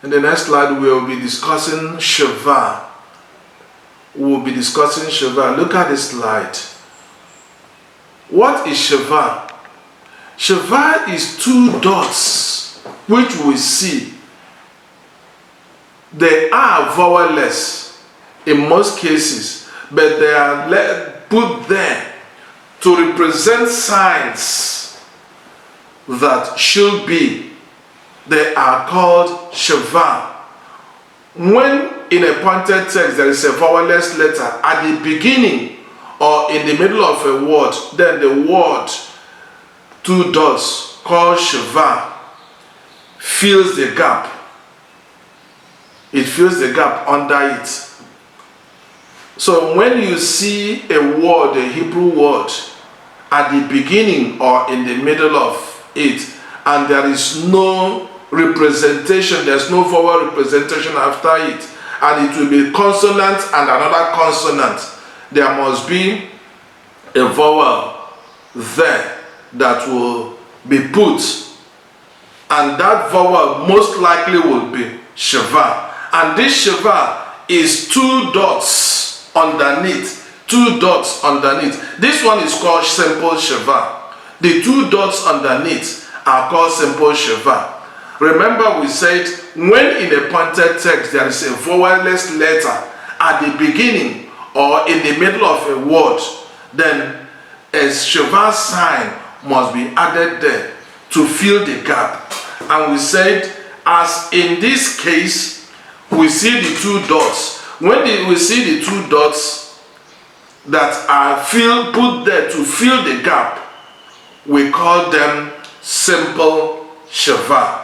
In the next slide, we will be discussing Sheva. We will be discussing Sheva. Look at this slide. What is Sheva? Sheva is two dots which we see. They are vowelless in most cases, but they are put there to represent signs that should be. They are called Sheva. When in a pointed text there is a vowelless letter at the beginning or in the middle of a word, then the word, two dots, called Sheva, fills the gap. It fills the gap under it. So when you see a word, a Hebrew word, at the beginning or in the middle of it, and there is no representation, there's no vowel representation after it, and it will be consonant and another consonant, there must be a vowel there that will be put, and that vowel most likely will be Sheva. And this Sheva is two dots underneath. Two dots underneath. This one is called simple Sheva. The two dots underneath are called simple Sheva. Remember we said when in a pointed text there is a vowelless letter at the beginning or in the middle of a word, then a Sheva sign must be added there to fill the gap. And we said, as in this case, we see the two dots. When we see the two dots that are put there to fill the gap, we call them simple Sheva.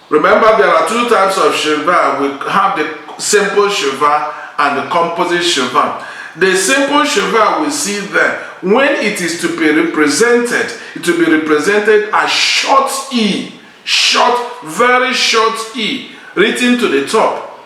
Remember, there are two types of Sheva. We have the simple Sheva and the composite Sheva. The simple Sheva we see there, when it is to be represented, it will be represented as short E, short, very short E, written to the top,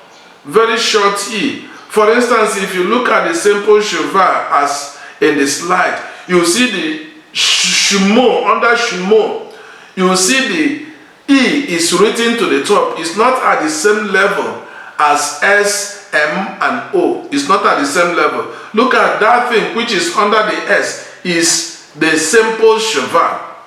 very short E. For instance, if you look at the simple Sheva as in the slide, you see the Shmo, under Shmo, you see the E is written to the top. It's not at the same level as S, M, and O. It's not at the same level. Look at that thing which is under the S is the simple Sheva.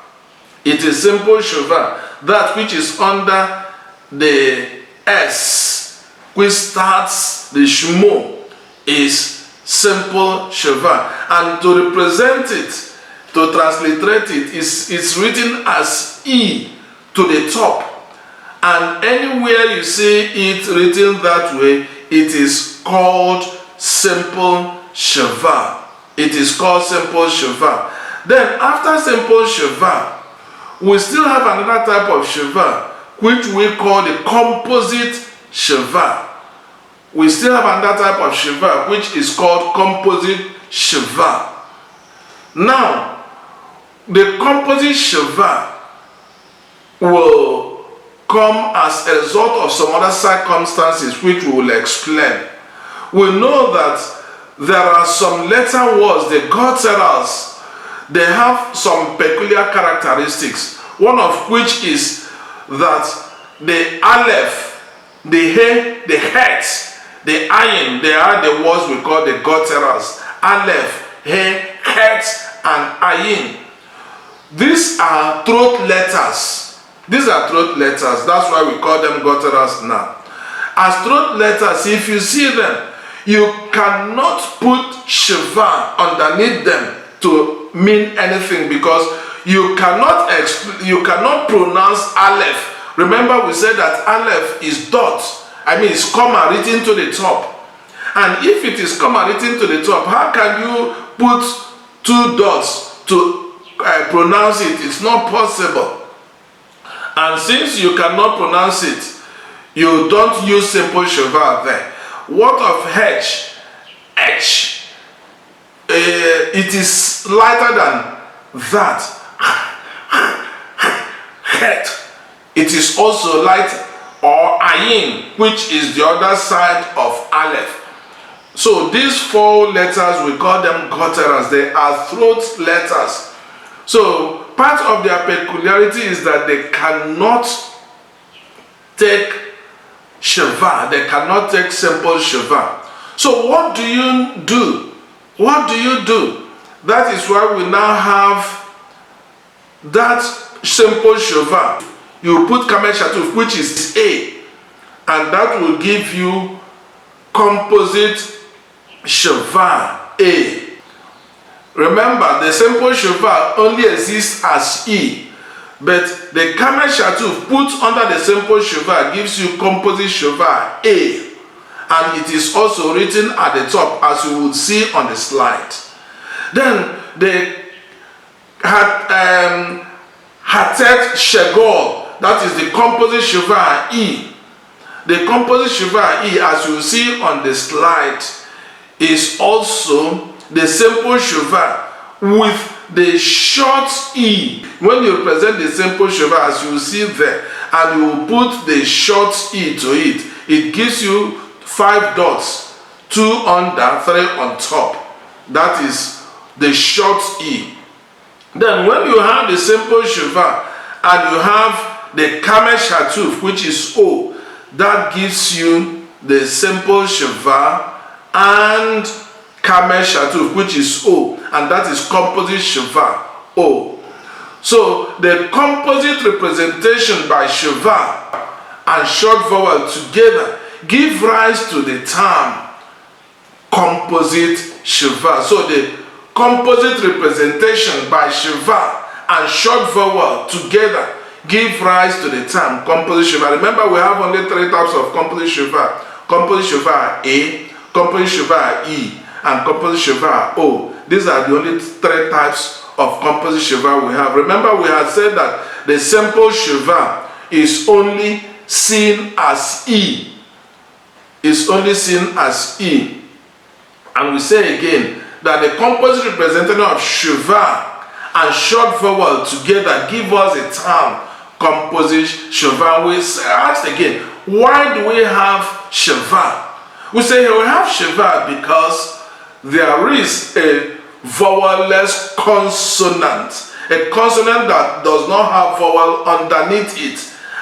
It is simple Sheva. That which is under the S, which starts the Shmo, is simple Sheva. And to represent it, to transliterate it, it's written as E to the top. And anywhere you see it written that way, it is called simple Sheva. It is called simple Sheva. Then after simple Sheva, we still have another type of Sheva, which we call the composite Sheva. We still have another type of Sheva, which is called composite Sheva. Now, the composite Sheva will come as a result of some other circumstances which we will explain. We know that there are some letter words, the gutturals, they have some peculiar characteristics, one of which is that the aleph, the he, the het, the ayin, they are the words we call the gutturals. Aleph, he, het, and ayin. These are throat letters. These are throat letters. That's why we call them gutturals now. As throat letters, if you see them, you cannot put Sheva underneath them to mean anything, because you cannot pronounce Aleph. Remember we said that Aleph is dot. It's comma written to the top. And if it is comma written to the top, how can you put two dots to pronounce it? It's not possible. And since you cannot pronounce it, you don't use simple Sheva there. What of H? H. It is lighter than that. Het. It is also lighter. Or Ayin, which is the other side of Aleph. So these four letters, we call them gutturals. They are throat letters. So part of their peculiarity is that they cannot take Sheva. They cannot take simple Sheva. So what do you do? What do you do? That is why we now have that simple Sheva. You put Kamel Shatuf, which is A, and that will give you composite Sheva A. Remember, the simple Sheva only exists as E, but the Kamel Shatuf put under the simple Sheva gives you composite Sheva A, and it is also written at the top as you would see on the slide. Then the Hatet Shegol, that is the composite Sheva E. The composite Sheva E, as you see on the slide, is also the simple Sheva with the short E. When you represent the simple Sheva, as you see there, and you put the short E to it, it gives you 5 dots, 2 under, 3 on top. That is the short E. Then when you have the simple Sheva and you have the Kamel Shatuf, which is O, that gives you the simple Sheva and Kamel Shatuf, which is O, and that is composite Sheva O. So the composite representation by Sheva and short vowel together give rise to the term composite Sheva. So the composite representation by Sheva and short vowel together give rise to the term composite Sheva. Remember, we have only 3 types of composite Sheva: composite Sheva A, composite Sheva E, and composite Sheva O. These are the only 3 types of composite Sheva we have. Remember, we had said that the simple Sheva is only seen as E. Is only seen as E. And we say again that the composite representative of Sheva and short vowel together give us a term composite Sheva. We ask again, why do we have Sheva? We say we have Sheva because there is a vowelless consonant, a consonant that does not have vowel underneath it.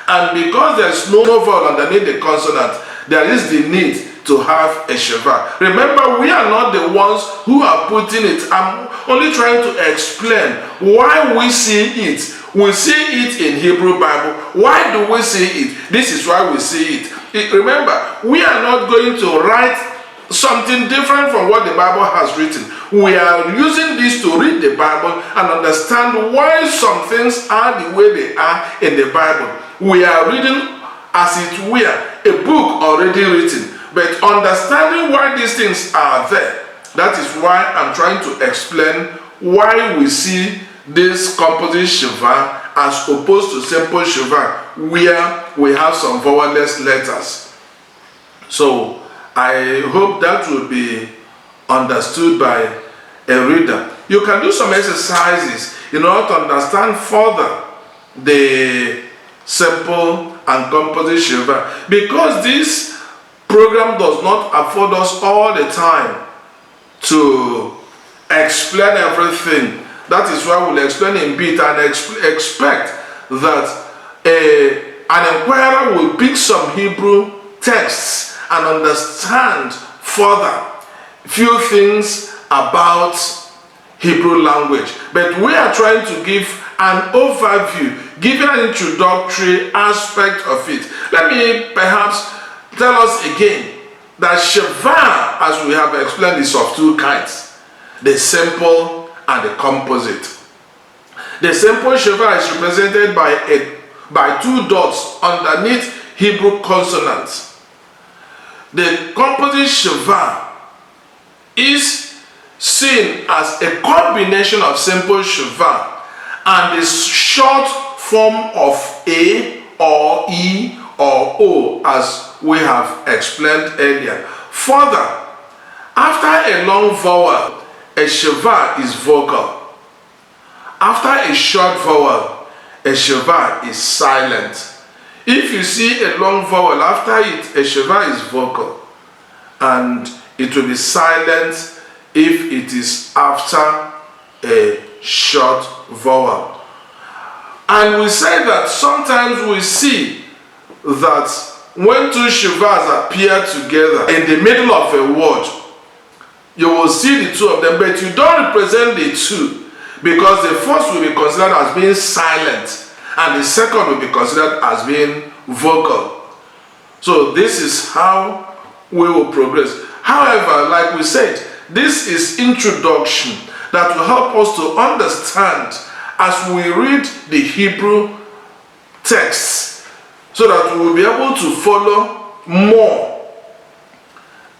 And because there's no vowel underneath the consonant, there is the need to have a Sheva. Remember, we are not the ones who are putting it. I'm only trying to explain why we see it. We see it in Hebrew Bible. Why do we see it? This is why we see it. Remember, we are not going to write something different from what the Bible has written. We are using this to read the Bible and understand why some things are the way they are in the Bible. We are reading as it were a book already written, but understanding why these things are there. That is why I'm trying to explain why we see this composite Sheva as opposed to simple Sheva, where we have some vowelless letters. So I hope that will be understood by a reader. You can do some exercises in order to understand further the simple and composite Sheva, because this program does not afford us all the time to explain everything. That is why we'll explain in bit and expect that an inquirer will pick some Hebrew texts and understand further few things about Hebrew language. But we are trying to give an overview, give an introductory aspect of it. Let me perhaps tell us again that Sheva, as we have explained, is of 2 kinds: the simple and the composite. The simple Sheva is represented by 2 dots underneath Hebrew consonants. The composite Sheva is seen as a combination of simple Sheva and the short form of A or E or O, as we have explained earlier. Further, after a long vowel, a Sheva is vocal. After a short vowel, a Sheva is silent. If you see a long vowel, after it, a Sheva is vocal, and it will be silent if it is after a short vowel. And we say that sometimes we see that when two Shevas appear together in the middle of a word, you will see the two of them, but you don't represent the two, because the first will be considered as being silent and the second will be considered as being vocal. So this is how we will progress. However, like we said, this is introduction that will help us to understand as we read the Hebrew text, so that we will be able to follow more.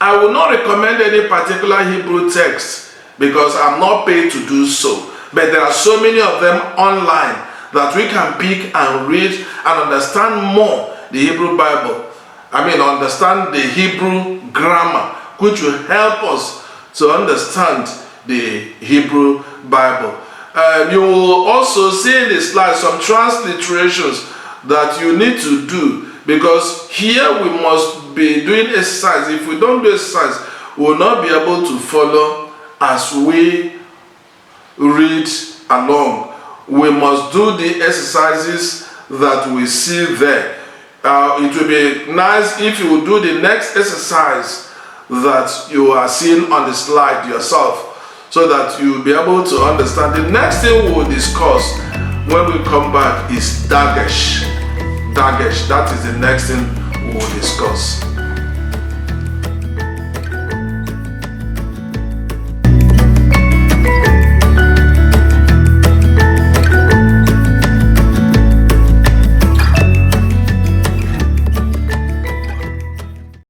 I will not recommend any particular Hebrew text because I'm not paid to do so, but there are so many of them online that we can pick and read and understand more the Hebrew Bible. Understand the Hebrew grammar, which will help us to understand the Hebrew Bible. You will also see in the slide some transliterations that you need to do, because here we must be doing exercise. If we don't do exercise, we will not be able to follow as we read along. We must do the exercises that we see there. It will be nice if you will do the next exercise that you are seeing on the slide yourself, so that you will be able to understand. The next thing we will discuss when we come back is Dagesh. That is the next thing we will discuss.